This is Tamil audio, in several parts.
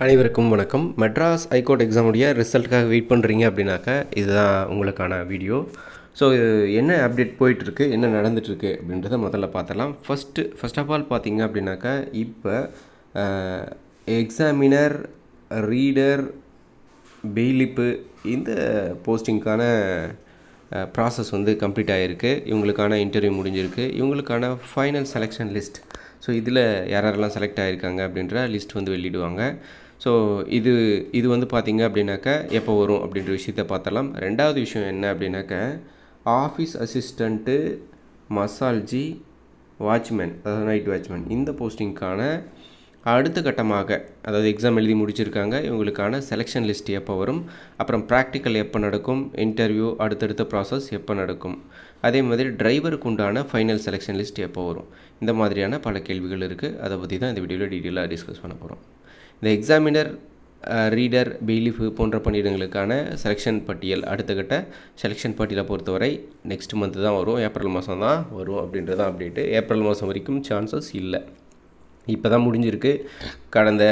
அனைவருக்கும் வணக்கம். மெட்ராஸ் ஹைகோர்ட் எக்ஸாமுடைய ரிசல்ட்டுக்காக வெயிட் பண்ணுறீங்க அப்படின்னாக்கா இதுதான் உங்களுக்கான வீடியோ. ஸோ என்ன அப்டேட் போயிட்டுருக்கு, என்ன நடந்துகிட்ருக்கு அப்படின்றத முதல்ல பார்த்துடலாம். ஃபர்ஸ்ட் ஆஃப் ஆல் பார்த்தீங்க அப்படின்னாக்கா இப்போ எக்ஸாமினர், ரீடர், பெயிலிப்பு இந்த போஸ்டிங்க்கான ப்ராசஸ் வந்து கம்ப்ளீட் ஆகிருக்கு. இவங்களுக்கான இன்டர்வியூ முடிஞ்சிருக்கு. இவங்களுக்கான ஃபைனல் செலெக்ஷன் லிஸ்ட், ஸோ இதில் யாரெல்லாம் செலக்ட் ஆகியிருக்காங்க அப்படின்ற லிஸ்ட் வந்து வெளியிடுவாங்க. ஸோ இது வந்து பார்த்திங்க அப்படின்னாக்கா எப்போ வரும் அப்படின்ற விஷயத்த பார்த்தலாம். ரெண்டாவது விஷயம் என்ன அப்படின்னாக்கா ஆஃபீஸ் அசிஸ்டண்ட்டு, மசால்ஜி, வாட்ச்மேன், அதாவது நைட் வாட்ச்மேன் இந்த போஸ்டிங்க்கான அடுத்த கட்டமாக, அதாவது எக்ஸாம் எழுதி முடிச்சிருக்காங்க, இவங்களுக்கான செலெக்ஷன் லிஸ்ட் எப்போ வரும், அப்புறம் ப்ராக்டிக்கல் எப்போ நடக்கும், இன்டர்வியூ அடுத்தடுத்த ப்ராசஸ் எப்போ நடக்கும், அதே மாதிரி டிரைவருக்கு உண்டான ஃபைனல் செலெக்ஷன் லிஸ்ட் எப்போ வரும், இந்த மாதிரியான பல கேள்விகள் இருக்குது. அதை பற்றி தான் இந்த வீடியோவில் டீட்டெயிலாக டிஸ்கஸ் பண்ண போகிறோம். இந்த எக்ஸாமினர், ரீடர், பெயிலிஃப் போன்ற பணியிடங்களுக்கான செலெக்ஷன் பட்டியல், அடுத்த கட்ட செலெக்ஷன் பட்டியலை பொறுத்தவரை நெக்ஸ்ட் மந்த்து தான் வரும், ஏப்ரல் மாதம் தான் வரும் அப்படின்றது தான் அப்டேட்டு. ஏப்ரல் மாதம் வரைக்கும் சான்சஸ் இல்லை, இப்போ தான் முடிஞ்சிருக்கு. கடந்த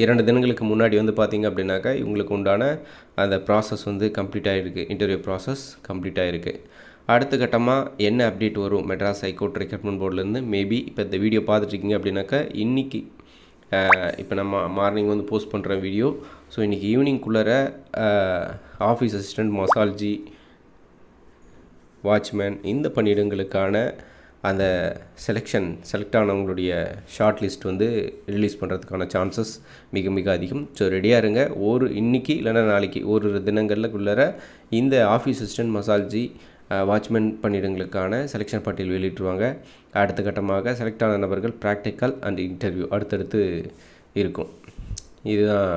2 தினங்களுக்கு முன்னாடி வந்து பார்த்திங்க அப்படின்னாக்கா இவங்களுக்கு உண்டான அந்த ப்ராசஸ் வந்து கம்ப்ளீட் ஆகிருக்கு, இன்டர்வியூ ப்ராசஸ் கம்ப்ளீட் ஆகிருக்கு. அடுத்த கட்டமாக என்ன அப்டேட் வரும் மெட்ராஸ் ஹைகோர்ட் ரெக்ரூட்மெண்ட் போர்ட்லேருந்து, மேபி இப்போ இந்த வீடியோ பார்த்துட்ருக்கீங்க அப்படின்னாக்கா இன்றைக்கி இப்போ நம்ம மார்னிங் வந்து போஸ்ட் பண்ணுற வீடியோ, ஸோ இன்றைக்கி ஈவினிங்குள்ளார ஆஃபீஸ் அசிஸ்டண்ட், மசால்ஜி, வாட்ச்மேன் இந்த பணியிடங்களுக்கான அந்த செலக்ட் ஆனவங்களுடைய ஷார்ட் லிஸ்ட் வந்து ரிலீஸ் பண்ணுறதுக்கான சான்சஸ் மிக மிக அதிகம். ஸோ ரெடியாக இருங்க. இன்றைக்கி இல்லைன்னா நாளைக்கு ஒரு தினங்களுக்குள்ளார இந்த ஆஃபீஸ் அசிஸ்டண்ட், மசால்ஜி, வாட்ச்மேன் பணியிடங்களுக்கான செலெக்ஷன் பட்டியல் வெளியிட்டுருவாங்க. அடுத்த கட்டமாக செலக்ட் ஆன நபர்கள் ப்ராக்டிக்கல் அண்ட் இன்டர்வியூ அடுத்தடுத்து இருக்கும். இதுதான்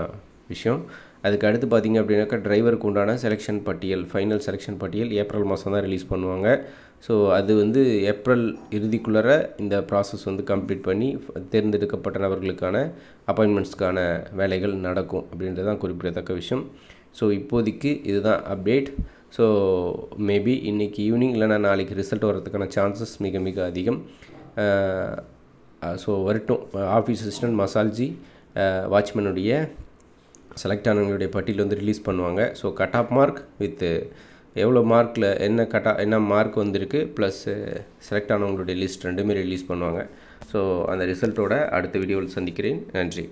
விஷயம். அதுக்கு அடுத்து பார்த்திங்க அப்படின்னாக்கா டிரைவருக்கு உண்டான செலெக்ஷன் பட்டியல், ஃபைனல் செலெக்ஷன் பட்டியல் ஏப்ரல் மாதம் தான் ரிலீஸ் பண்ணுவாங்க. ஸோ அது வந்து ஏப்ரல் இறுதிக்குள்ளார இந்த ப்ராசஸ் வந்து கம்ப்ளீட் பண்ணி தேர்ந்தெடுக்கப்பட்ட நபர்களுக்கான அப்பாயின்மெண்ட்ஸ்க்கான வேலைகள் நடக்கும் அப்படின்றது தான் குறிப்பிடத்தக்க விஷயம். ஸோ இப்போதைக்கு இதுதான் அப்டேட். ஸோ மேபி இன்றைக்கி ஈவினிங் இல்லைனா நாளைக்கு ரிசல்ட் வர்றதுக்கான சான்சஸ் மிக மிக அதிகம். ஸோ வரட்டும். ஆஃபீஸ் அசிஸ்டன்ட், மசால்ஜி, வாட்ச்மேனுடைய செலக்ட் ஆனவங்களுடைய பட்டியல் வந்து ரிலீஸ் பண்ணுவாங்க. So cut off mark with எவ்வளோ மார்க்கில் என்ன மார்க் வந்திருக்கு ப்ளஸ் செலக்ட் ஆனவங்களுடைய லிஸ்ட் ரெண்டுமே ரிலீஸ் பண்ணுவாங்க. ஸோ அந்த ரிசல்ட்டோட அடுத்த வீடியோவில் சந்திக்கிறேன். நன்றி.